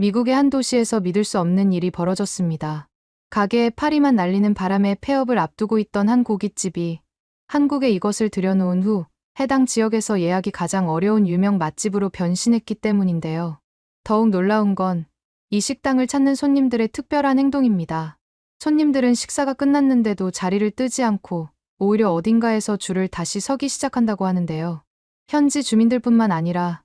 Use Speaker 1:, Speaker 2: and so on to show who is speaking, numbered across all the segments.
Speaker 1: 미국의 한 도시에서 믿을 수 없는 일이 벌어졌습니다. 가게에 파리만 날리는 바람에 폐업을 앞두고 있던 한 고깃집이 한국에 이것을 들여놓은 후 해당 지역에서 예약이 가장 어려운 유명 맛집으로 변신했기 때문인데요. 더욱 놀라운 건 이 식당을 찾는 손님들의 특별한 행동입니다. 손님들은 식사가 끝났는데도 자리를 뜨지 않고 오히려 어딘가에서 줄을 다시 서기 시작한다고 하는데요. 현지 주민들뿐만 아니라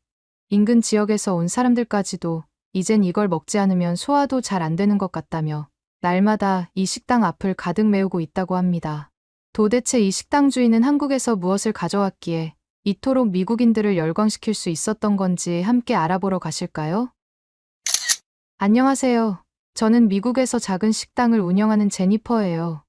Speaker 1: 인근 지역에서 온 사람들까지도 이젠 이걸 먹지 않으면 소화도 잘 안 되는 것 같다며 날마다 이 식당 앞을 가득 메우고 있다고 합니다. 도대체 이 식당 주인은 한국에서 무엇을 가져왔기에 이토록 미국인들을 열광시킬 수 있었던 건지 함께 알아보러 가실까요? 안녕하세요. 저는 미국에서 작은 식당을 운영하는 제니퍼예요.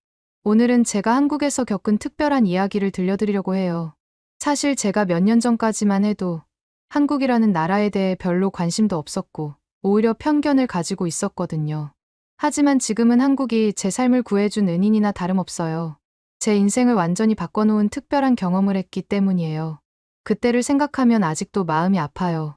Speaker 1: 오늘은 제가 한국에서 겪은 특별한 이야기를 들려드리려고 해요. 사실 제가 몇 년 전까지만 해도 한국이라는 나라에 대해 별로 관심도 없었고 오히려 편견을 가지고 있었거든요. 하지만 지금은 한국이 제 삶을 구해준 은인이나 다름없어요. 제 인생을 완전히 바꿔놓은 특별한 경험을 했기 때문이에요. 그때를 생각하면 아직도 마음이 아파요.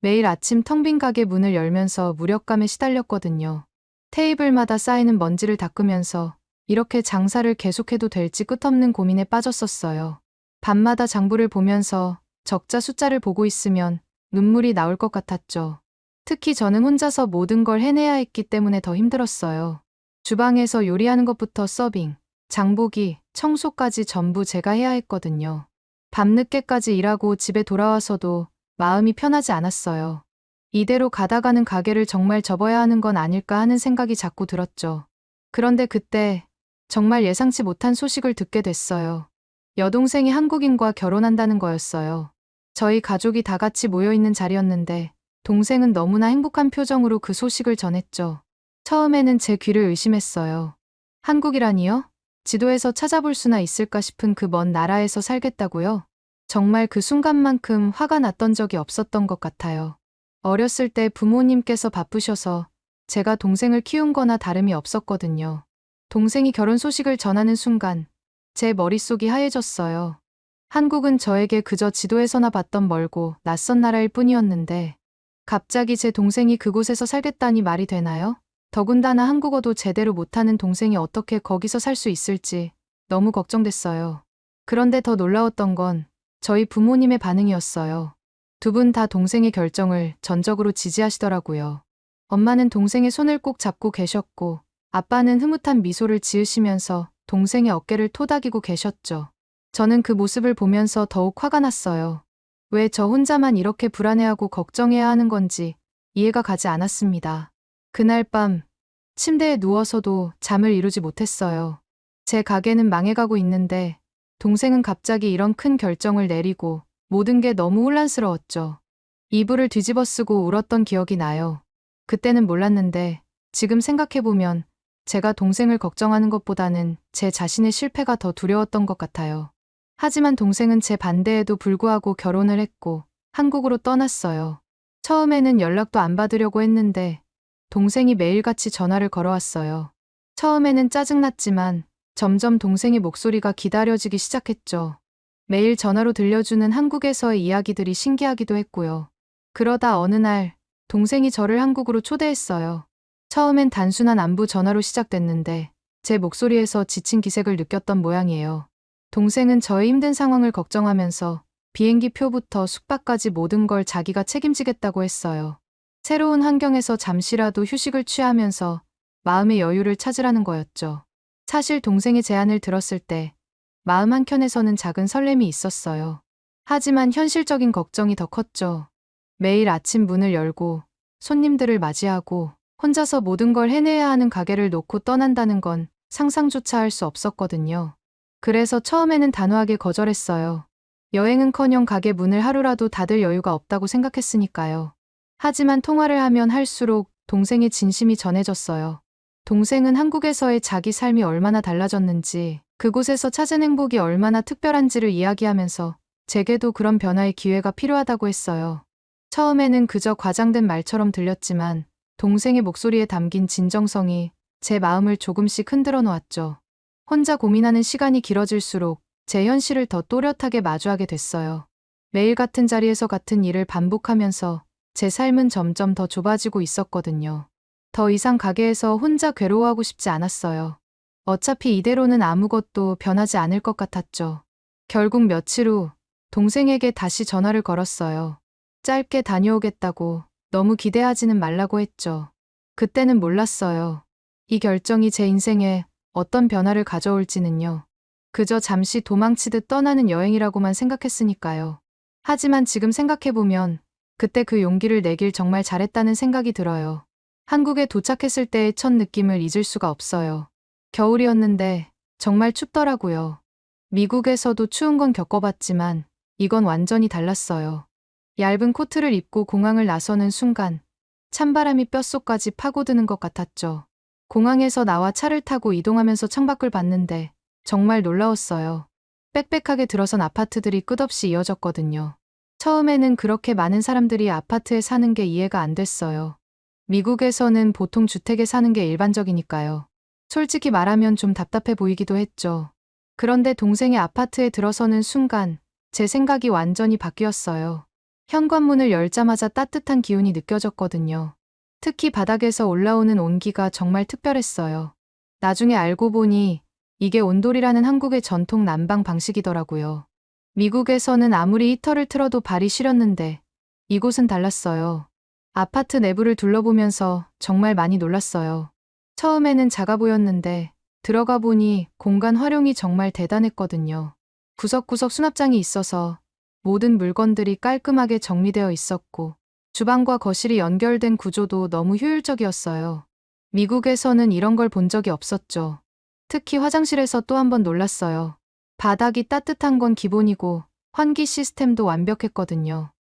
Speaker 1: 매일 아침 텅 빈 가게 문을 열면서 무력감에 시달렸거든요. 테이블마다 쌓이는 먼지를 닦으면서 이렇게 장사를 계속해도 될지 끝없는 고민에 빠졌었어요. 밤마다 장부를 보면서 적자 숫자를 보고 있으면 눈물이 나올 것 같았죠. 특히 저는 혼자서 모든 걸 해내야 했기 때문에 더 힘들었어요. 주방에서 요리하는 것부터 서빙, 장보기, 청소까지 전부 제가 해야 했거든요. 밤늦게까지 일하고 집에 돌아와서도 마음이 편하지 않았어요. 이대로 가다가는 가게를 정말 접어야 하는 건 아닐까 하는 생각이 자꾸 들었죠. 그런데 그때 정말 예상치 못한 소식을 듣게 됐어요. 여동생이 한국인과 결혼한다는 거였어요. 저희 가족이 다 같이 모여있는 자리였는데 동생은 너무나 행복한 표정으로 그 소식을 전했죠. 처음에는 제 귀를 의심했어요. 한국이라니요? 지도에서 찾아볼 수나 있을까 싶은 그 먼 나라에서 살겠다고요? 정말 그 순간만큼 화가 났던 적이 없었던 것 같아요. 어렸을 때 부모님께서 바쁘셔서 제가 동생을 키운 거나 다름이 없었거든요. 동생이 결혼 소식을 전하는 순간 제 머릿속이 하얘졌어요. 한국은 저에게 그저 지도에서나 봤던 멀고 낯선 나라일 뿐이었는데 갑자기 제 동생이 그곳에서 살겠다니 말이 되나요? 더군다나 한국어도 제대로 못하는 동생이 어떻게 거기서 살 수 있을지 너무 걱정됐어요. 그런데 더 놀라웠던 건 저희 부모님의 반응이었어요. 두 분 다 동생의 결정을 전적으로 지지하시더라고요. 엄마는 동생의 손을 꼭 잡고 계셨고 아빠는 흐뭇한 미소를 지으시면서 동생의 어깨를 토닥이고 계셨죠. 저는 그 모습을 보면서 더욱 화가 났어요. 왜 저 혼자만 이렇게 불안해하고 걱정해야 하는 건지 이해가 가지 않았습니다. 그날 밤 침대에 누워서도 잠을 이루지 못했어요. 제 가게는 망해가고 있는데 동생은 갑자기 이런 큰 결정을 내리고 모든 게 너무 혼란스러웠죠. 이불을 뒤집어 쓰고 울었던 기억이 나요. 그때는 몰랐는데 지금 생각해보면 제가 동생을 걱정하는 것보다는 제 자신의 실패가 더 두려웠던 것 같아요. 하지만 동생은 제 반대에도 불구하고 결혼을 했고 한국으로 떠났어요. 처음에는 연락도 안 받으려고 했는데 동생이 매일같이 전화를 걸어왔어요. 처음에는 짜증났지만 점점 동생의 목소리가 기다려지기 시작했죠. 매일 전화로 들려주는 한국에서의 이야기들이 신기하기도 했고요. 그러다 어느 날 동생이 저를 한국으로 초대했어요. 처음엔 단순한 안부 전화로 시작됐는데 제 목소리에서 지친 기색을 느꼈던 모양이에요. 동생은 저의 힘든 상황을 걱정하면서 비행기 표부터 숙박까지 모든 걸 자기가 책임지겠다고 했어요. 새로운 환경에서 잠시라도 휴식을 취하면서 마음의 여유를 찾으라는 거였죠. 사실 동생의 제안을 들었을 때 마음 한켠에서는 작은 설렘이 있었어요. 하지만 현실적인 걱정이 더 컸죠. 매일 아침 문을 열고 손님들을 맞이하고 혼자서 모든 걸 해내야 하는 가게를 놓고 떠난다는 건 상상조차 할 수 없었거든요. 그래서 처음에는 단호하게 거절했어요. 여행은커녕 가게 문을 하루라도 닫을 여유가 없다고 생각했으니까요. 하지만 통화를 하면 할수록 동생의 진심이 전해졌어요. 동생은 한국에서의 자기 삶이 얼마나 달라졌는지, 그곳에서 찾은 행복이 얼마나 특별한지를 이야기하면서 제게도 그런 변화의 기회가 필요하다고 했어요. 처음에는 그저 과장된 말처럼 들렸지만 동생의 목소리에 담긴 진정성이 제 마음을 조금씩 흔들어 놓았죠. 혼자 고민하는 시간이 길어질수록 제 현실을 더 또렷하게 마주하게 됐어요. 매일 같은 자리에서 같은 일을 반복하면서 제 삶은 점점 더 좁아지고 있었거든요. 더 이상 가게에서 혼자 괴로워하고 싶지 않았어요. 어차피 이대로는 아무것도 변하지 않을 것 같았죠. 결국 며칠 후 동생에게 다시 전화를 걸었어요. 짧게 다녀오겠다고, 너무 기대하지는 말라고 했죠. 그때는 몰랐어요. 이 결정이 제 인생에 어떤 변화를 가져올지는요. 그저 잠시 도망치듯 떠나는 여행이라고만 생각했으니까요. 하지만 지금 생각해보면 그때 그 용기를 내길 정말 잘했다는 생각이 들어요. 한국에 도착했을 때의 첫 느낌을 잊을 수가 없어요. 겨울이었는데 정말 춥더라고요. 미국에서도 추운 건 겪어봤지만 이건 완전히 달랐어요. 얇은 코트를 입고 공항을 나서는 순간 찬바람이 뼛속까지 파고드는 것 같았죠. 공항에서 나와 차를 타고 이동하면서 창밖을 봤는데 정말 놀라웠어요. 빽빽하게 들어선 아파트들이 끝없이 이어졌거든요. 처음에는 그렇게 많은 사람들이 아파트에 사는 게 이해가 안 됐어요. 미국에서는 보통 주택에 사는 게 일반적이니까요. 솔직히 말하면 좀 답답해 보이기도 했죠. 그런데 동생의 아파트에 들어서는 순간 제 생각이 완전히 바뀌었어요. 현관문을 열자마자 따뜻한 기운이 느껴졌거든요. 특히 바닥에서 올라오는 온기가 정말 특별했어요. 나중에 알고 보니 이게 온돌이라는 한국의 전통 난방 방식이더라고요. 미국에서는 아무리 히터를 틀어도 발이 시렸는데 이곳은 달랐어요. 아파트 내부를 둘러보면서 정말 많이 놀랐어요. 처음에는 작아 보였는데 들어가 보니 공간 활용이 정말 대단했거든요. 구석구석 수납장이 있어서 모든 물건들이 깔끔하게 정리되어 있었고 주방과 거실이 연결된 구조도 너무 효율적이었어요. 미국에서는 이런 걸 본 적이 없었죠. 특히 화장실에서 또 한 번 놀랐어요. 바닥이 따뜻한 건 기본이고 환기 시스템도 완벽했거든요.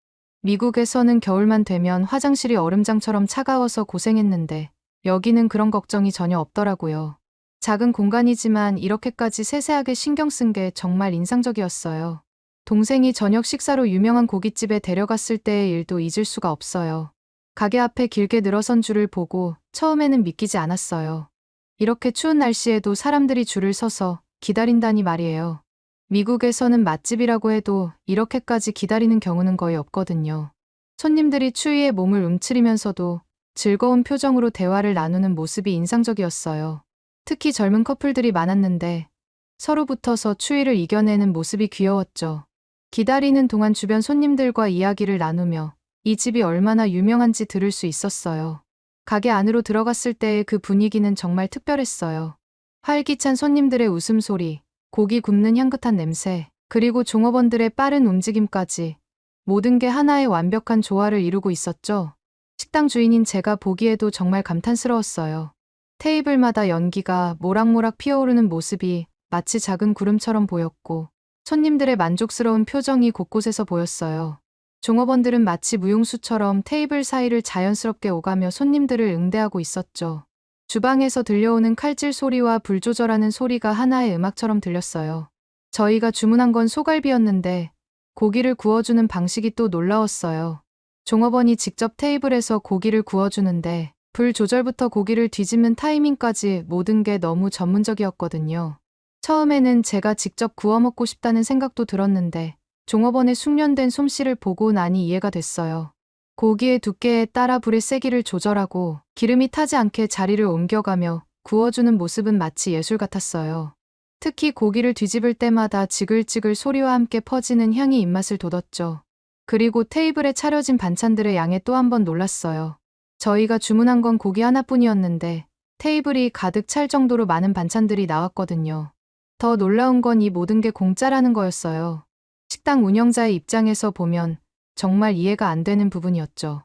Speaker 1: 미국에서는 겨울만 되면 화장실이 얼음장처럼 차가워서 고생했는데 여기는 그런 걱정이 전혀 없더라고요. 작은 공간이지만 이렇게까지 세세하게 신경 쓴 게 정말 인상적이었어요. 동생이 저녁 식사로 유명한 고깃집에 데려갔을 때의 일도 잊을 수가 없어요. 가게 앞에 길게 늘어선 줄을 보고 처음에는 믿기지 않았어요. 이렇게 추운 날씨에도 사람들이 줄을 서서 기다린다니 말이에요. 미국에서는 맛집이라고 해도 이렇게까지 기다리는 경우는 거의 없거든요. 손님들이 추위에 몸을 움츠리면서도 즐거운 표정으로 대화를 나누는 모습이 인상적이었어요. 특히 젊은 커플들이 많았는데 서로 붙어서 추위를 이겨내는 모습이 귀여웠죠. 기다리는 동안 주변 손님들과 이야기를 나누며 이 집이 얼마나 유명한지 들을 수 있었어요. 가게 안으로 들어갔을 때의 그 분위기는 정말 특별했어요. 활기찬 손님들의 웃음소리, 고기 굽는 향긋한 냄새, 그리고 종업원들의 빠른 움직임까지 모든 게 하나의 완벽한 조화를 이루고 있었죠. 식당 주인인 제가 보기에도 정말 감탄스러웠어요. 테이블마다 연기가 모락모락 피어오르는 모습이 마치 작은 구름처럼 보였고 손님들의 만족스러운 표정이 곳곳에서 보였어요. 종업원들은 마치 무용수처럼 테이블 사이를 자연스럽게 오가며 손님들을 응대하고 있었죠. 주방에서 들려오는 칼질 소리와 불 조절하는 소리가 하나의 음악처럼 들렸어요. 저희가 주문한 건 소갈비였는데 고기를 구워주는 방식이 또 놀라웠어요. 종업원이 직접 테이블에서 고기를 구워주는데 불 조절부터 고기를 뒤집는 타이밍까지 모든 게 너무 전문적이었거든요. 처음에는 제가 직접 구워 먹고 싶다는 생각도 들었는데 종업원의 숙련된 솜씨를 보고 나니 이해가 됐어요. 고기의 두께에 따라 불의 세기를 조절하고 기름이 타지 않게 자리를 옮겨가며 구워주는 모습은 마치 예술 같았어요. 특히 고기를 뒤집을 때마다 지글지글 소리와 함께 퍼지는 향이 입맛을 돋웠죠. 그리고 테이블에 차려진 반찬들의 양에 또 한 번 놀랐어요. 저희가 주문한 건 고기 하나뿐이었는데 테이블이 가득 찰 정도로 많은 반찬들이 나왔거든요. 더 놀라운 건 이 모든 게 공짜라는 거였어요. 식당 운영자의 입장에서 보면 정말 이해가 안 되는 부분이었죠.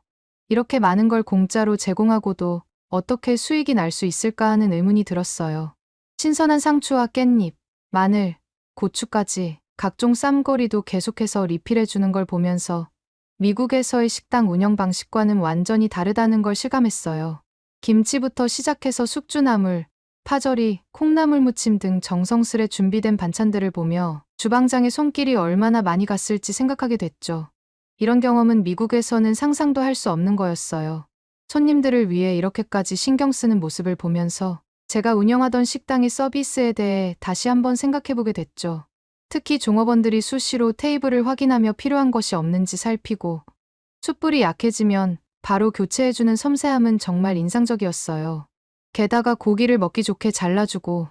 Speaker 1: 이렇게 많은 걸 공짜로 제공하고도 어떻게 수익이 날 수 있을까 하는 의문이 들었어요. 신선한 상추와 깻잎, 마늘, 고추까지 각종 쌈거리도 계속해서 리필해 주는 걸 보면서 미국에서의 식당 운영 방식과는 완전히 다르다는 걸 실감했어요. 김치부터 시작해서 숙주나물, 파절이, 콩나물 무침 등 정성스레 준비된 반찬들을 보며 주방장의 손길이 얼마나 많이 갔을지 생각하게 됐죠. 이런 경험은 미국에서는 상상도 할 수 없는 거였어요. 손님들을 위해 이렇게까지 신경 쓰는 모습을 보면서 제가 운영하던 식당의 서비스에 대해 다시 한번 생각해보게 됐죠. 특히 종업원들이 수시로 테이블을 확인하며 필요한 것이 없는지 살피고 숯불이 약해지면 바로 교체해주는 섬세함은 정말 인상적이었어요. 게다가 고기를 먹기 좋게 잘라주고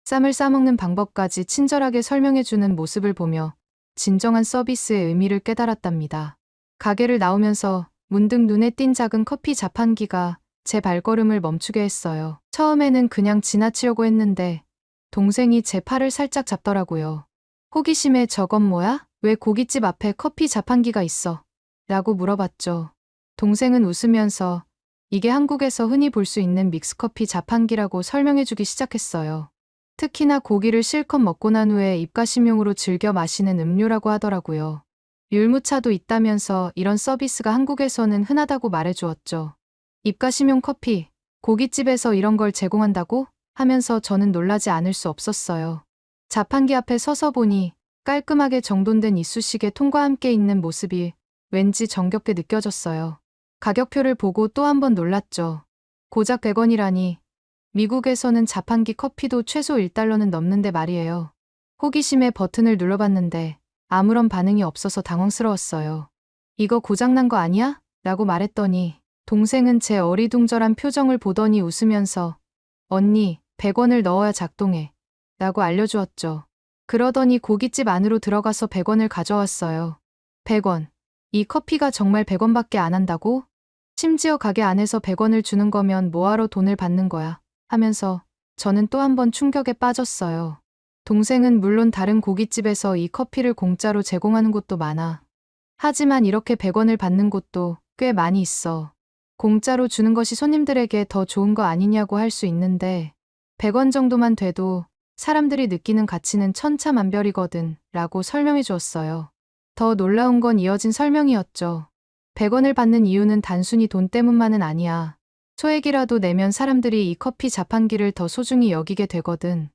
Speaker 1: 쌈을 싸먹는 방법까지 친절하게 설명해주는 모습을 보며 진정한 서비스의 의미를 깨달았답니다. 가게를 나오면서 문득 눈에 띈 작은 커피 자판기가 제 발걸음을 멈추게 했어요. 처음에는 그냥 지나치려고 했는데 동생이 제 팔을 살짝 잡더라고요. 호기심에 저건 뭐야? 왜 고깃집 앞에 커피 자판기가 있어? 라고 물어봤죠. 동생은 웃으면서 이게 한국에서 흔히 볼 수 있는 믹스커피 자판기라고 설명해주기 시작했어요. 특히나 고기를 실컷 먹고 난 후에 입가심용으로 즐겨 마시는 음료라고 하더라고요. 율무차도 있다면서 이런 서비스가 한국에서는 흔하다고 말해주었죠. 입가심용 커피, 고깃집에서 이런 걸 제공한다고? 하면서 저는 놀라지 않을 수 없었어요. 자판기 앞에 서서 보니 깔끔하게 정돈된 이쑤시개 통과 함께 있는 모습이 왠지 정겹게 느껴졌어요. 가격표를 보고 또 한 번 놀랐죠. 고작 100원이라니. 미국에서는 자판기 커피도 최소 1달러는 넘는데 말이에요. 호기심에 버튼을 눌러봤는데 아무런 반응이 없어서 당황스러웠어요. 이거 고장난 거 아니야? 라고 말했더니 동생은 제 어리둥절한 표정을 보더니 웃으면서 언니, 100원을 넣어야 작동해. 라고 알려주었죠. 그러더니 고깃집 안으로 들어가서 100원을 가져왔어요. 100원. 이 커피가 정말 100원밖에 안 한다고? 심지어 가게 안에서 100원을 주는 거면 뭐하러 돈을 받는 거야? 하면서 저는 또 한 번 충격에 빠졌어요. 동생은 물론 다른 고깃집에서 이 커피를 공짜로 제공하는 곳도 많아. 하지만 이렇게 100원을 받는 곳도 꽤 많이 있어. 공짜로 주는 것이 손님들에게 더 좋은 거 아니냐고 할 수 있는데 100원 정도만 돼도 사람들이 느끼는 가치는 천차만별이거든 라고 설명해 주었어요. 더 놀라운 건 이어진 설명이었죠. 100원을 받는 이유는 단순히 돈 때문만은 아니야. 소액이라도 내면 사람들이 이 커피 자판기를 더 소중히 여기게 되거든.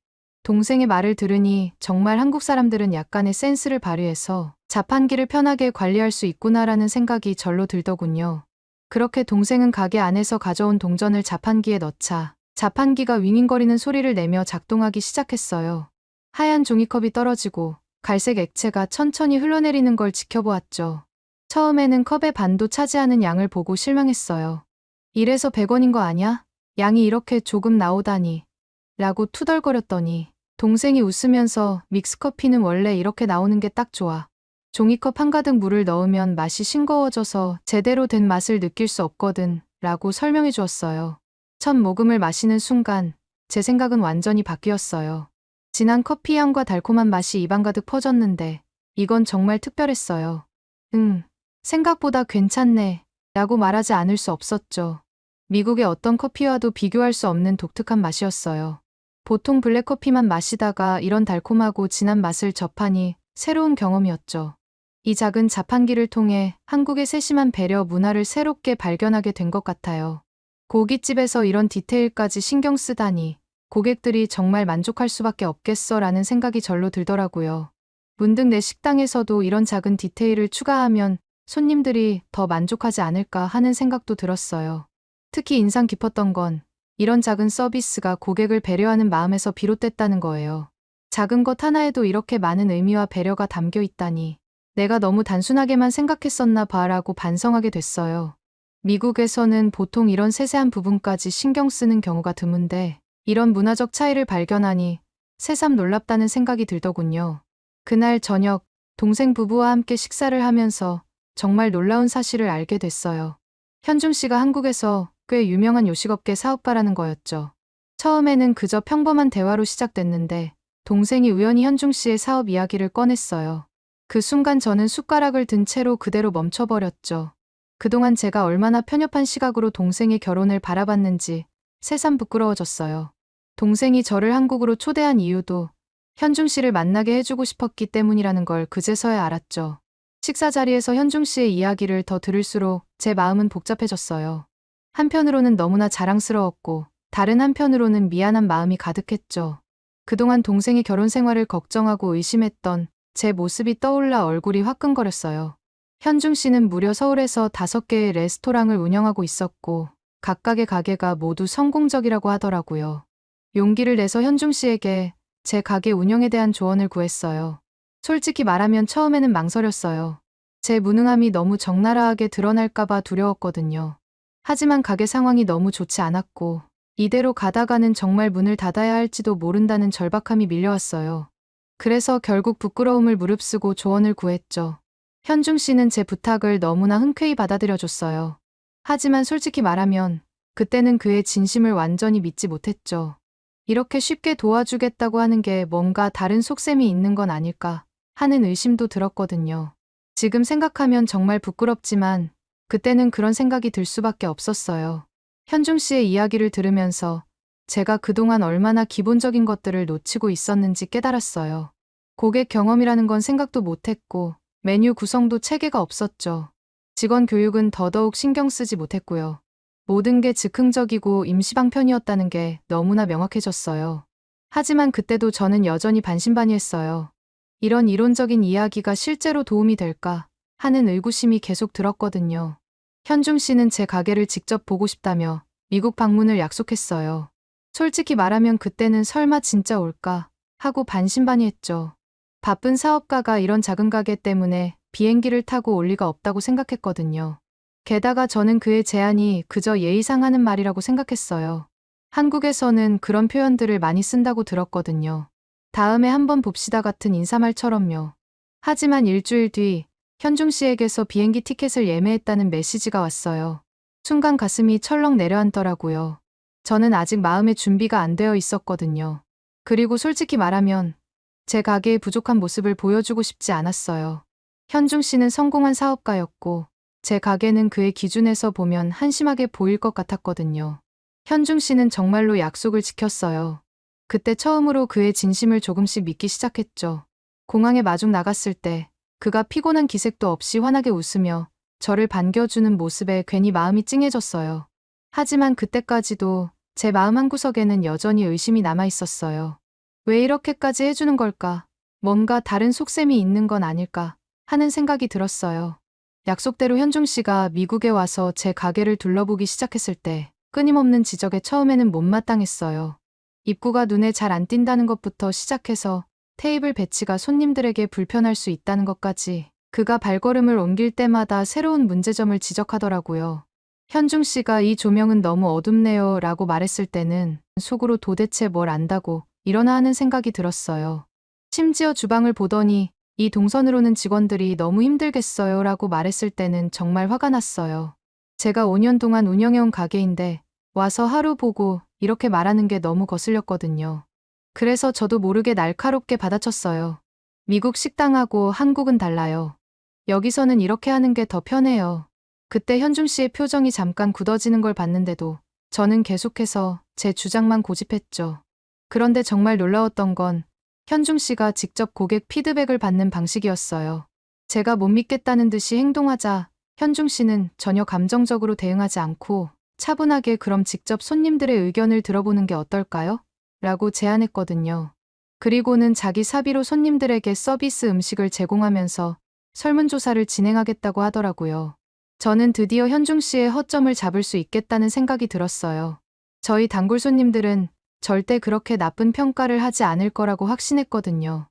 Speaker 1: 동생의 말을 들으니 정말 한국 사람들은 약간의 센스를 발휘해서 자판기를 편하게 관리할 수 있구나라는 생각이 절로 들더군요. 그렇게 동생은 가게 안에서 가져온 동전을 자판기에 넣자 자판기가 윙윙거리는 소리를 내며 작동하기 시작했어요. 하얀 종이컵이 떨어지고 갈색 액체가 천천히 흘러내리는 걸 지켜보았죠. 처음에는 컵의 반도 차지하는 양을 보고 실망했어요. 이래서 100원인 거 아냐? 양이 이렇게 조금 나오다니. 라고 투덜거렸더니 동생이 웃으면서 믹스커피는 원래 이렇게 나오는 게 딱 좋아. 종이컵 한가득 물을 넣으면 맛이 싱거워져서 제대로 된 맛을 느낄 수 없거든. 라고 설명해 주었어요. 첫 모금을 마시는 순간 제 생각은 완전히 바뀌었어요. 진한 커피 향과 달콤한 맛이 입안 가득 퍼졌는데 이건 정말 특별했어요. 생각보다 괜찮네. 라고 말하지 않을 수 없었죠. 미국의 어떤 커피와도 비교할 수 없는 독특한 맛이었어요. 보통 블랙커피만 마시다가 이런 달콤하고 진한 맛을 접하니 새로운 경험이었죠. 이 작은 자판기를 통해 한국의 세심한 배려 문화를 새롭게 발견하게 된 것 같아요. 고깃집에서 이런 디테일까지 신경 쓰다니 고객들이 정말 만족할 수밖에 없겠어라는 생각이 절로 들더라고요. 문득 내 식당에서도 이런 작은 디테일을 추가하면 손님들이 더 만족하지 않을까 하는 생각도 들었어요. 특히 인상 깊었던 건 이런 작은 서비스가 고객을 배려하는 마음에서 비롯됐다는 거예요. 작은 것 하나에도 이렇게 많은 의미와 배려가 담겨 있다니 내가 너무 단순하게만 생각했었나 봐라고 반성하게 됐어요. 미국에서는 보통 이런 세세한 부분까지 신경 쓰는 경우가 드문데 이런 문화적 차이를 발견하니 새삼 놀랍다는 생각이 들더군요. 그날 저녁 동생 부부와 함께 식사를 하면서 정말 놀라운 사실을 알게 됐어요. 현중 씨가 한국에서 꽤 유명한 요식업계 사업가라는 거였죠. 처음에는 그저 평범한 대화로 시작됐는데 동생이 우연히 현중 씨의 사업 이야기를 꺼냈어요. 그 순간 저는 숟가락을 든 채로 그대로 멈춰버렸죠. 그동안 제가 얼마나 편협한 시각으로 동생의 결혼을 바라봤는지 새삼 부끄러워졌어요. 동생이 저를 한국으로 초대한 이유도 현중 씨를 만나게 해주고 싶었기 때문이라는 걸 그제서야 알았죠. 식사 자리에서 현중 씨의 이야기를 더 들을수록 제 마음은 복잡해졌어요. 한편으로는 너무나 자랑스러웠고 다른 한편으로는 미안한 마음이 가득했죠. 그동안 동생의 결혼 생활을 걱정하고 의심했던 제 모습이 떠올라 얼굴이 화끈거렸어요. 현중 씨는 무려 서울에서 5개의 레스토랑을 운영하고 있었고 각각의 가게가 모두 성공적이라고 하더라고요. 용기를 내서 현중 씨에게 제 가게 운영에 대한 조언을 구했어요. 솔직히 말하면 처음에는 망설였어요. 제 무능함이 너무 적나라하게 드러날까봐 두려웠거든요. 하지만 가게 상황이 너무 좋지 않았고 이대로 가다가는 정말 문을 닫아야 할지도 모른다는 절박함이 밀려왔어요. 그래서 결국 부끄러움을 무릅쓰고 조언을 구했죠. 현중 씨는 제 부탁을 너무나 흔쾌히 받아들여줬어요. 하지만 솔직히 말하면 그때는 그의 진심을 완전히 믿지 못했죠. 이렇게 쉽게 도와주겠다고 하는 게 뭔가 다른 속셈이 있는 건 아닐까 하는 의심도 들었거든요. 지금 생각하면 정말 부끄럽지만 그때는 그런 생각이 들 수밖에 없었어요. 현중 씨의 이야기를 들으면서 제가 그동안 얼마나 기본적인 것들을 놓치고 있었는지 깨달았어요. 고객 경험이라는 건 생각도 못했고 메뉴 구성도 체계가 없었죠. 직원 교육은 더더욱 신경 쓰지 못했고요. 모든 게 즉흥적이고 임시방편이었다는 게 너무나 명확해졌어요. 하지만 그때도 저는 여전히 반신반의했어요. 이런 이론적인 이야기가 실제로 도움이 될까 하는 의구심이 계속 들었거든요. 현중 씨는 제 가게를 직접 보고 싶다며 미국 방문을 약속했어요. 솔직히 말하면 그때는 설마 진짜 올까 하고 반신반의했죠. 바쁜 사업가가 이런 작은 가게 때문에 비행기를 타고 올 리가 없다고 생각했거든요. 게다가 저는 그의 제안이 그저 예의상 하는 말이라고 생각했어요. 한국에서는 그런 표현들을 많이 쓴다고 들었거든요. 다음에 한번 봅시다 같은 인사말처럼요. 하지만 일주일 뒤 현중 씨에게서 비행기 티켓을 예매했다는 메시지가 왔어요. 순간 가슴이 철렁 내려앉더라고요. 저는 아직 마음의 준비가 안 되어 있었거든요. 그리고 솔직히 말하면 제 가게의 부족한 모습을 보여주고 싶지 않았어요. 현중 씨는 성공한 사업가였고 제 가게는 그의 기준에서 보면 한심하게 보일 것 같았거든요. 현중 씨는 정말로 약속을 지켰어요. 그때 처음으로 그의 진심을 조금씩 믿기 시작했죠. 공항에 마중 나갔을 때 그가 피곤한 기색도 없이 환하게 웃으며 저를 반겨주는 모습에 괜히 마음이 찡해졌어요. 하지만 그때까지도 제 마음 한구석에는 여전히 의심이 남아 있었어요. 왜 이렇게까지 해주는 걸까? 뭔가 다른 속셈이 있는 건 아닐까 하는 생각이 들었어요. 약속대로 현중 씨가 미국에 와서 제 가게를 둘러보기 시작했을 때 끊임없는 지적에 처음에는 못마땅했어요. 입구가 눈에 잘 안 띈다는 것부터 시작해서 테이블 배치가 손님들에게 불편할 수 있다는 것까지 그가 발걸음을 옮길 때마다 새로운 문제점을 지적하더라고요. 현중 씨가 이 조명은 너무 어둡네요 라고 말했을 때는 속으로 도대체 뭘 안다고 이러나 하는 생각이 들었어요. 심지어 주방을 보더니 이 동선으로는 직원들이 너무 힘들겠어요 라고 말했을 때는 정말 화가 났어요. 제가 5년 동안 운영해온 가게인데 와서 하루 보고 이렇게 말하는 게 너무 거슬렸거든요. 그래서 저도 모르게 날카롭게 받아쳤어요. 미국 식당하고 한국은 달라요. 여기서는 이렇게 하는 게 더 편해요. 그때 현중 씨의 표정이 잠깐 굳어지는 걸 봤는데도 저는 계속해서 제 주장만 고집했죠. 그런데 정말 놀라웠던 건 현중 씨가 직접 고객 피드백을 받는 방식이었어요. 제가 못 믿겠다는 듯이 행동하자 현중 씨는 전혀 감정적으로 대응하지 않고 차분하게 그럼 직접 손님들의 의견을 들어보는 게 어떨까요? 라고 제안했거든요. 그리고는 자기 사비로 손님들에게 서비스 음식을 제공하면서 설문조사를 진행하겠다고 하더라고요. 저는 드디어 현중 씨의 허점을 잡을 수 있겠다는 생각이 들었어요. 저희 단골 손님들은 절대 그렇게 나쁜 평가를 하지 않을 거라고 확신했거든요.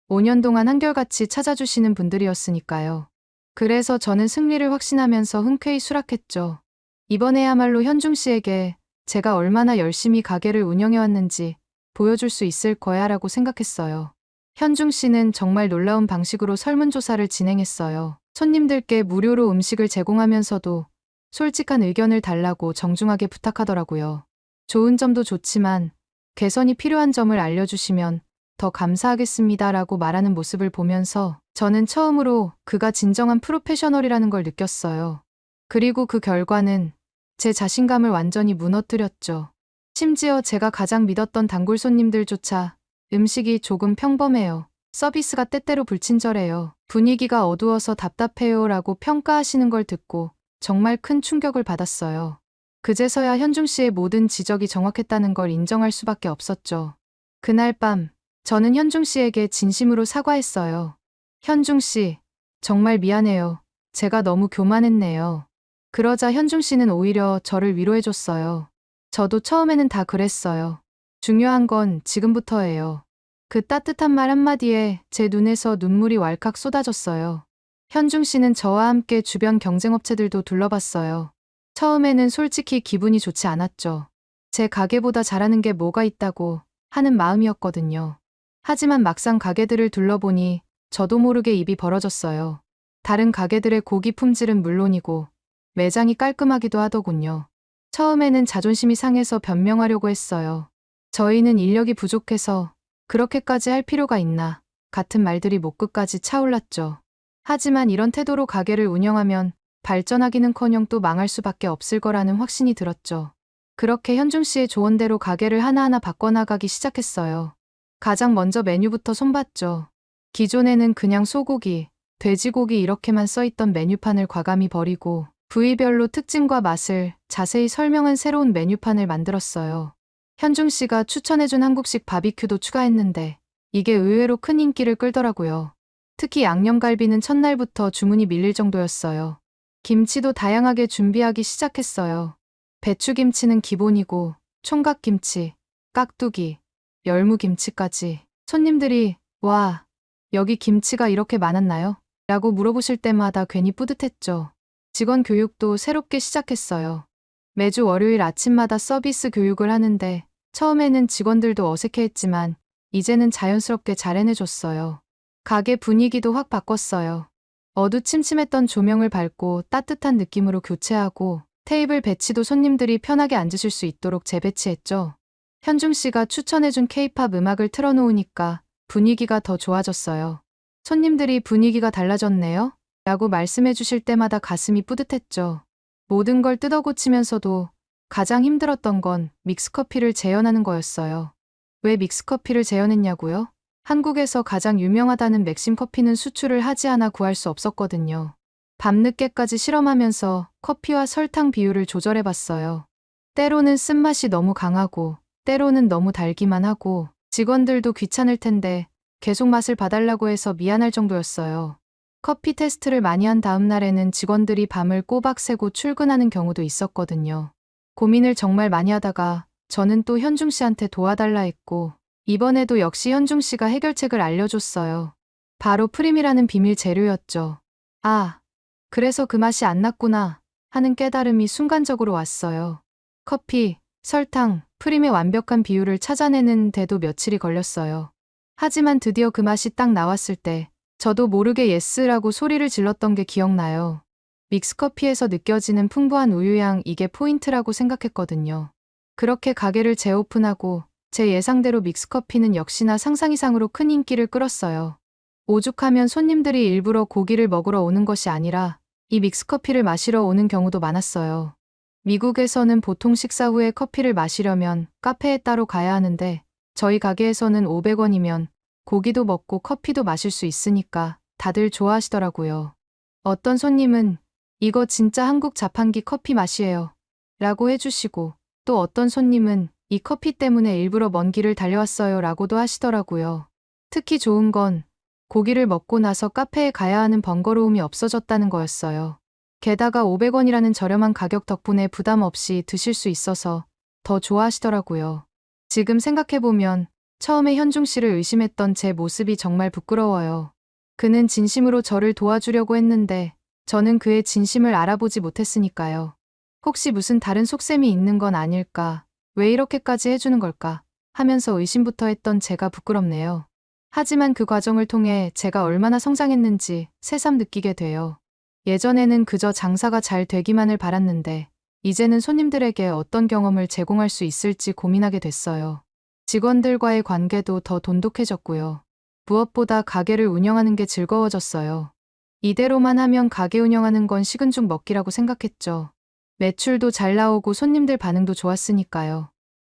Speaker 1: 5년 동안 한결같이 찾아주시는 분들이었으니까요. 그래서 저는 승리를 확신하면서 흔쾌히 수락했죠. 이번에야말로 현중 씨에게 제가 얼마나 열심히 가게를 운영해왔는지 보여줄 수 있을 거야 라고 생각했어요. 현중 씨는 정말 놀라운 방식으로 설문조사를 진행했어요. 손님들께 무료로 음식을 제공하면서도 솔직한 의견을 달라고 정중하게 부탁하더라고요. 좋은 점도 좋지만 개선이 필요한 점을 알려주시면 더 감사하겠습니다 라고 말하는 모습을 보면서 저는 처음으로 그가 진정한 프로페셔널이라는 걸 느꼈어요. 그리고 그 결과는 제 자신감을 완전히 무너뜨렸죠. 심지어 제가 가장 믿었던 단골 손님들조차 음식이 조금 평범해요. 서비스가 때때로 불친절해요. 분위기가 어두워서 답답해요 라고 평가하시는 걸 듣고 정말 큰 충격을 받았어요. 그제서야 현중 씨의 모든 지적이 정확했다는 걸 인정할 수밖에 없었죠. 그날 밤 저는 현중 씨에게 진심으로 사과했어요. 현중 씨, 정말 미안해요. 제가 너무 교만했네요. 그러자 현중 씨는 오히려 저를 위로해줬어요. 저도 처음에는 다 그랬어요. 중요한 건 지금부터예요. 그 따뜻한 말 한마디에 제 눈에서 눈물이 왈칵 쏟아졌어요. 현중 씨는 저와 함께 주변 경쟁업체들도 둘러봤어요. 처음에는 솔직히 기분이 좋지 않았죠. 제 가게보다 잘하는 게 뭐가 있다고 하는 마음이었거든요. 하지만 막상 가게들을 둘러보니 저도 모르게 입이 벌어졌어요. 다른 가게들의 고기 품질은 물론이고 매장이 깔끔하기도 하더군요. 처음에는 자존심이 상해서 변명하려고 했어요. 저희는 인력이 부족해서 그렇게까지 할 필요가 있나 같은 말들이 목 끝까지 차올랐죠. 하지만 이런 태도로 가게를 운영하면 발전하기는커녕 또 망할 수밖에 없을 거라는 확신이 들었죠. 그렇게 현중 씨의 조언대로 가게를 하나하나 바꿔나가기 시작했어요. 가장 먼저 메뉴부터 손봤죠. 기존에는 그냥 소고기, 돼지고기 이렇게만 써있던 메뉴판을 과감히 버리고 부위별로 특징과 맛을 자세히 설명한 새로운 메뉴판을 만들었어요. 현중 씨가 추천해준 한국식 바비큐도 추가했는데 이게 의외로 큰 인기를 끌더라고요. 특히 양념갈비는 첫날부터 주문이 밀릴 정도였어요. 김치도 다양하게 준비하기 시작했어요. 배추김치는 기본이고 총각김치, 깍두기, 열무김치까지. 손님들이 와, 여기 김치가 이렇게 많았나요? 라고 물어보실 때마다 괜히 뿌듯했죠. 직원 교육도 새롭게 시작했어요. 매주 월요일 아침마다 서비스 교육을 하는데 처음에는 직원들도 어색해했지만 이제는 자연스럽게 잘 해내줬어요. 가게 분위기도 확 바꿨어요. 어두침침했던 조명을 밝고 따뜻한 느낌으로 교체하고 테이블 배치도 손님들이 편하게 앉으실 수 있도록 재배치했죠. 현중 씨가 추천해준 케이팝 음악을 틀어놓으니까 분위기가 더 좋아졌어요. 손님들이 분위기가 달라졌네요? 라고 말씀해 주실 때마다 가슴이 뿌듯했죠. 모든 걸 뜯어고치면서도 가장 힘들었던 건 믹스커피를 재현하는 거였어요. 왜 믹스커피를 재현했냐고요? 한국에서 가장 유명하다는 맥심 커피는 수출을 하지 않아 구할 수 없었거든요. 밤늦게까지 실험하면서 커피와 설탕 비율을 조절해봤어요. 때로는 쓴맛이 너무 강하고 때로는 너무 달기만 하고 직원들도 귀찮을 텐데 계속 맛을 봐달라고 해서 미안할 정도였어요. 커피 테스트를 많이 한 다음 날에는 직원들이 밤을 꼬박 새고 출근하는 경우도 있었거든요. 고민을 정말 많이 하다가 저는 또 현중 씨한테 도와달라 했고 이번에도 역시 현중 씨가 해결책을 알려줬어요. 바로 프림이라는 비밀 재료였죠. 아, 그래서 그 맛이 안 났구나 하는 깨달음이 순간적으로 왔어요. 커피, 설탕, 프림의 완벽한 비율을 찾아내는 데도 며칠이 걸렸어요. 하지만 드디어 그 맛이 딱 나왔을 때 저도 모르게 예스라고 소리를 질렀던 게 기억나요. 믹스커피에서 느껴지는 풍부한 우유향, 이게 포인트라고 생각했거든요. 그렇게 가게를 재오픈하고 제 예상대로 믹스커피는 역시나 상상 이상으로 큰 인기를 끌었어요. 오죽하면 손님들이 일부러 고기를 먹으러 오는 것이 아니라 이 믹스커피를 마시러 오는 경우도 많았어요. 미국에서는 보통 식사 후에 커피를 마시려면 카페에 따로 가야 하는데 저희 가게에서는 500원이면 고기도 먹고 커피도 마실 수 있으니까 다들 좋아하시더라고요. 어떤 손님은 이거 진짜 한국 자판기 커피 맛이에요 라고 해주시고 또 어떤 손님은 이 커피 때문에 일부러 먼 길을 달려왔어요 라고도 하시더라고요. 특히 좋은 건 고기를 먹고 나서 카페에 가야 하는 번거로움이 없어졌다는 거였어요. 게다가 500원이라는 저렴한 가격 덕분에 부담 없이 드실 수 있어서 더 좋아하시더라고요. 지금 생각해보면 처음에 현중 씨를 의심했던 제 모습이 정말 부끄러워요. 그는 진심으로 저를 도와주려고 했는데 저는 그의 진심을 알아보지 못했으니까요. 혹시 무슨 다른 속셈이 있는 건 아닐까? 왜 이렇게까지 해주는 걸까? 하면서 의심부터 했던 제가 부끄럽네요. 하지만 그 과정을 통해 제가 얼마나 성장했는지 새삼 느끼게 돼요. 예전에는 그저 장사가 잘 되기만을 바랐는데 이제는 손님들에게 어떤 경험을 제공할 수 있을지 고민하게 됐어요. 직원들과의 관계도 더 돈독해졌고요. 무엇보다 가게를 운영하는 게 즐거워졌어요. 이대로만 하면 가게 운영하는 건 식은 죽 먹기라고 생각했죠. 매출도 잘 나오고 손님들 반응도 좋았으니까요.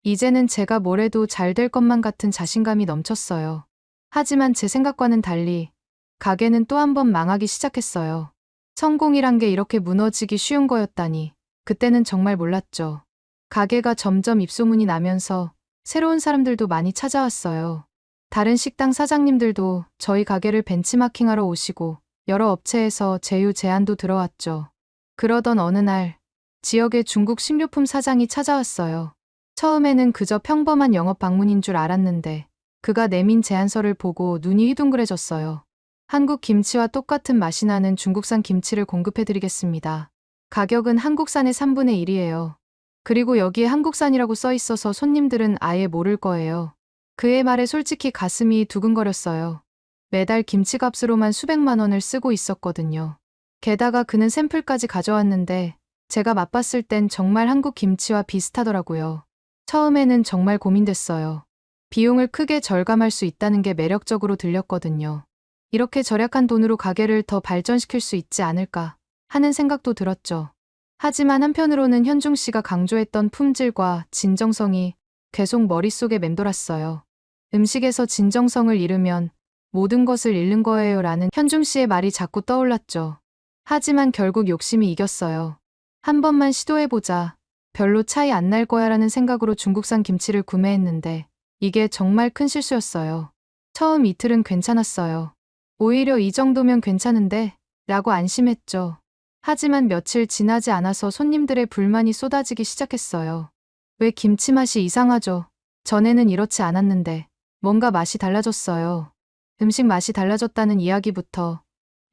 Speaker 1: 이제는 제가 뭘 해도 잘 될 것만 같은 자신감이 넘쳤어요. 하지만 제 생각과는 달리 가게는 또 한 번 망하기 시작했어요. 성공이란 게 이렇게 무너지기 쉬운 거였다니 그때는 정말 몰랐죠. 가게가 점점 입소문이 나면서 새로운 사람들도 많이 찾아왔어요. 다른 식당 사장님들도 저희 가게를 벤치마킹하러 오시고 여러 업체에서 제휴 제안도 들어왔죠. 그러던 어느 날 지역의 중국 식료품 사장이 찾아왔어요. 처음에는 그저 평범한 영업 방문인 줄 알았는데 그가 내민 제안서를 보고 눈이 휘둥그레졌어요. 한국 김치와 똑같은 맛이 나는 중국산 김치를 공급해드리겠습니다. 가격은 한국산의 3분의 1이에요. 그리고 여기에 한국산이라고 써 있어서 손님들은 아예 모를 거예요. 그의 말에 솔직히 가슴이 두근거렸어요. 매달 김치값으로만 수백만 원을 쓰고 있었거든요. 게다가 그는 샘플까지 가져왔는데 제가 맛봤을 땐 정말 한국 김치와 비슷하더라고요. 처음에는 정말 고민됐어요. 비용을 크게 절감할 수 있다는 게 매력적으로 들렸거든요. 이렇게 절약한 돈으로 가게를 더 발전시킬 수 있지 않을까 하는 생각도 들었죠. 하지만 한편으로는 현중 씨가 강조했던 품질과 진정성이 계속 머릿속에 맴돌았어요. 음식에서 진정성을 잃으면 모든 것을 잃는 거예요 라는 현중 씨의 말이 자꾸 떠올랐죠. 하지만 결국 욕심이 이겼어요. 한 번만 시도해보자. 별로 차이 안 날 거야 라는 생각으로 중국산 김치를 구매했는데 이게 정말 큰 실수였어요. 처음 이틀은 괜찮았어요. 오히려 이 정도면 괜찮은데 라고 안심했죠. 하지만 며칠 지나지 않아서 손님들의 불만이 쏟아지기 시작했어요. 왜 김치 맛이 이상하죠? 전에는 이렇지 않았는데 뭔가 맛이 달라졌어요. 음식 맛이 달라졌다는 이야기부터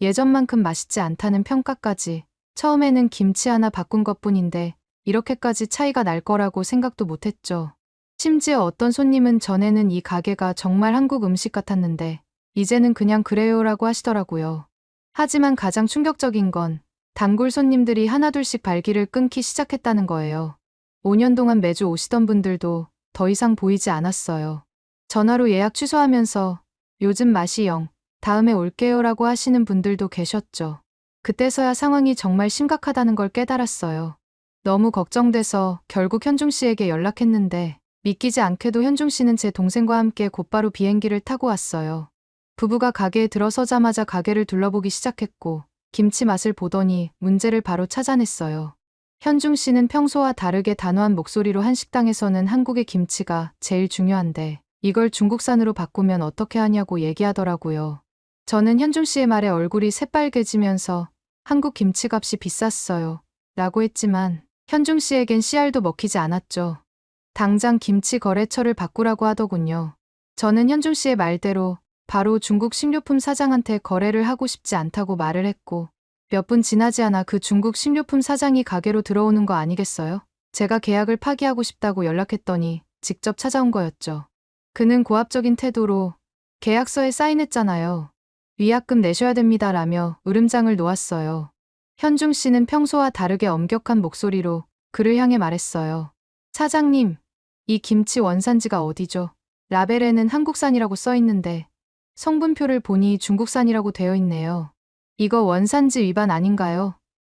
Speaker 1: 예전만큼 맛있지 않다는 평가까지 처음에는 김치 하나 바꾼 것뿐인데 이렇게까지 차이가 날 거라고 생각도 못했죠. 심지어 어떤 손님은 전에는 이 가게가 정말 한국 음식 같았는데 이제는 그냥 그래요라고 하시더라고요. 하지만 가장 충격적인 건 단골 손님들이 하나둘씩 발길을 끊기 시작했다는 거예요. 5년 동안 매주 오시던 분들도 더 이상 보이지 않았어요. 전화로 예약 취소하면서 요즘 맛이 영, 다음에 올게요라고 하시는 분들도 계셨죠. 그때서야 상황이 정말 심각하다는 걸 깨달았어요. 너무 걱정돼서 결국 현중 씨에게 연락했는데 믿기지 않게도 현중 씨는 제 동생과 함께 곧바로 비행기를 타고 왔어요. 부부가 가게에 들어서자마자 가게를 둘러보기 시작했고 김치 맛을 보더니 문제를 바로 찾아냈어요. 현중 씨는 평소와 다르게 단호한 목소리로 한 식당에서는 한국의 김치가 제일 중요한데 이걸 중국산으로 바꾸면 어떻게 하냐고 얘기하더라고요. 저는 현중 씨의 말에 얼굴이 새빨개지면서 한국 김치값이 비쌌어요. 라고 했지만 현중 씨에겐 씨알도 먹히지 않았죠. 당장 김치 거래처를 바꾸라고 하더군요. 저는 현중 씨의 말대로 바로 중국 식료품 사장한테 거래를 하고 싶지 않다고 말을 했고 몇 분 지나지 않아 그 중국 식료품 사장이 가게로 들어오는 거 아니겠어요? 제가 계약을 파기하고 싶다고 연락했더니 직접 찾아온 거였죠. 그는 고압적인 태도로 계약서에 사인했잖아요. 위약금 내셔야 됩니다 라며 으름장을 놓았어요. 현중 씨는 평소와 다르게 엄격한 목소리로 그를 향해 말했어요. 사장님, 이 김치 원산지가 어디죠? 라벨에는 한국산이라고 써 있는데 성분표를 보니 중국산이라고 되어 있네요. 이거 원산지 위반 아닌가요?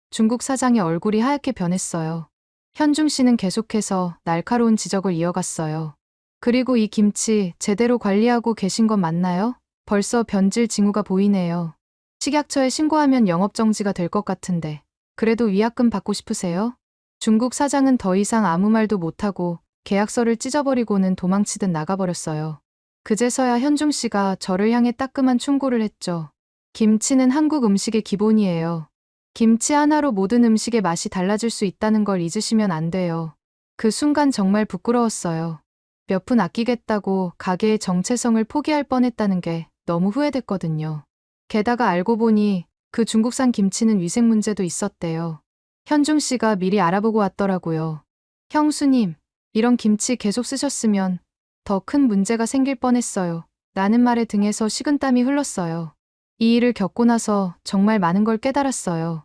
Speaker 1: 중국 사장의 얼굴이 하얗게 변했어요. 현중 씨는 계속해서 날카로운 지적을 이어갔어요. 그리고 이 김치 제대로 관리하고 계신 건 맞나요? 벌써 변질 징후가 보이네요. 식약처에 신고하면 영업정지가 될 것 같은데 그래도 위약금 받고 싶으세요? 중국 사장은 더 이상 아무 말도 못하고 계약서를 찢어버리고는 도망치듯 나가버렸어요. 그제서야 현중 씨가 저를 향해 따끔한 충고를 했죠. 김치는 한국 음식의 기본이에요. 김치 하나로 모든 음식의 맛이 달라질 수 있다는 걸 잊으시면 안 돼요. 그 순간 정말 부끄러웠어요. 몇 푼 아끼겠다고 가게의 정체성을 포기할 뻔했다는 게 너무 후회됐거든요. 게다가 알고 보니 그 중국산 김치는 위생 문제도 있었대요. 현중 씨가 미리 알아보고 왔더라고요. 형수님, 이런 김치 계속 쓰셨으면 더 큰 문제가 생길 뻔했어요. 라는 말에 등에서 식은땀이 흘렀어요. 이 일을 겪고 나서 정말 많은 걸 깨달았어요.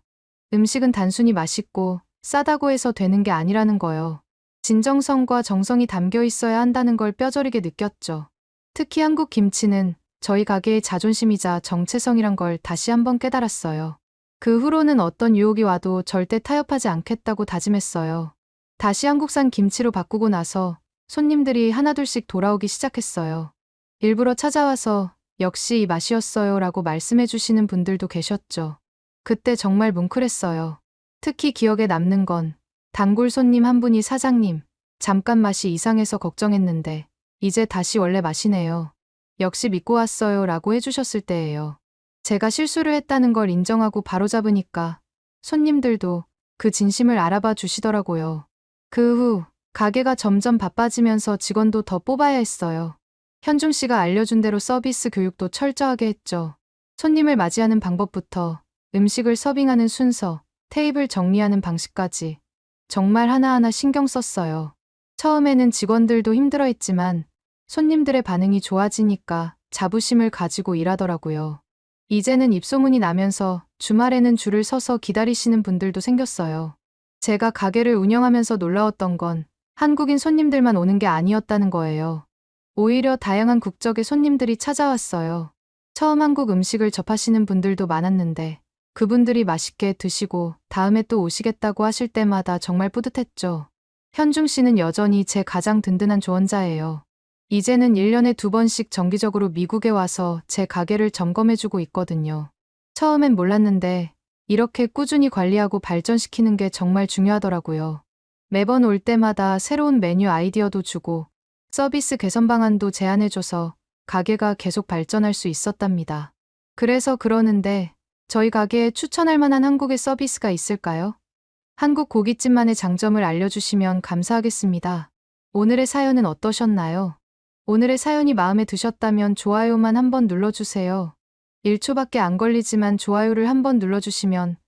Speaker 1: 음식은 단순히 맛있고 싸다고 해서 되는 게 아니라는 거요. 진정성과 정성이 담겨 있어야 한다는 걸 뼈저리게 느꼈죠. 특히 한국 김치는 저희 가게의 자존심이자 정체성이란 걸 다시 한번 깨달았어요. 그 후로는 어떤 유혹이 와도 절대 타협하지 않겠다고 다짐했어요. 다시 한국산 김치로 바꾸고 나서 손님들이 하나둘씩 돌아오기 시작했어요. 일부러 찾아와서 역시 이 맛이었어요 라고 말씀해 주시는 분들도 계셨죠. 그때 정말 뭉클했어요. 특히 기억에 남는 건 단골 손님 한 분이 사장님, 잠깐 맛이 이상해서 걱정했는데 이제 다시 원래 맛이네요. 역시 믿고 왔어요 라고 해주셨을 때예요. 제가 실수를 했다는 걸 인정하고 바로잡으니까 손님들도 그 진심을 알아봐 주시더라고요. 그 후 가게가 점점 바빠지면서 직원도 더 뽑아야 했어요. 현중 씨가 알려준 대로 서비스 교육도 철저하게 했죠. 손님을 맞이하는 방법부터 음식을 서빙하는 순서, 테이블 정리하는 방식까지 정말 하나하나 신경 썼어요. 처음에는 직원들도 힘들어했지만 손님들의 반응이 좋아지니까 자부심을 가지고 일하더라고요. 이제는 입소문이 나면서 주말에는 줄을 서서 기다리시는 분들도 생겼어요. 제가 가게를 운영하면서 놀라웠던 건 한국인 손님들만 오는 게 아니었다는 거예요. 오히려 다양한 국적의 손님들이 찾아왔어요. 처음 한국 음식을 접하시는 분들도 많았는데 그분들이 맛있게 드시고 다음에 또 오시겠다고 하실 때마다 정말 뿌듯했죠. 현중 씨는 여전히 제 가장 든든한 조언자예요. 이제는 1년에 2번씩 정기적으로 미국에 와서 제 가게를 점검해주고 있거든요. 처음엔 몰랐는데 이렇게 꾸준히 관리하고 발전시키는 게 정말 중요하더라고요. 매번 올 때마다 새로운 메뉴 아이디어도 주고 서비스 개선 방안도 제안해줘서 가게가 계속 발전할 수 있었답니다. 그래서 그러는데 저희 가게에 추천할 만한 한국의 서비스가 있을까요? 한국 고깃집만의 장점을 알려주시면 감사하겠습니다. 오늘의 사연은 어떠셨나요? 오늘의 사연이 마음에 드셨다면 좋아요만 한번 눌러주세요. 1초밖에 안 걸리지만 좋아요를 한번 눌러주시면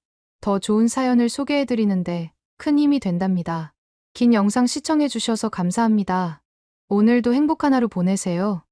Speaker 1: 더 좋은 사연을 소개해드리는데 큰 힘이 된답니다. 긴 영상 시청해주셔서 감사합니다. 오늘도 행복한 하루 보내세요.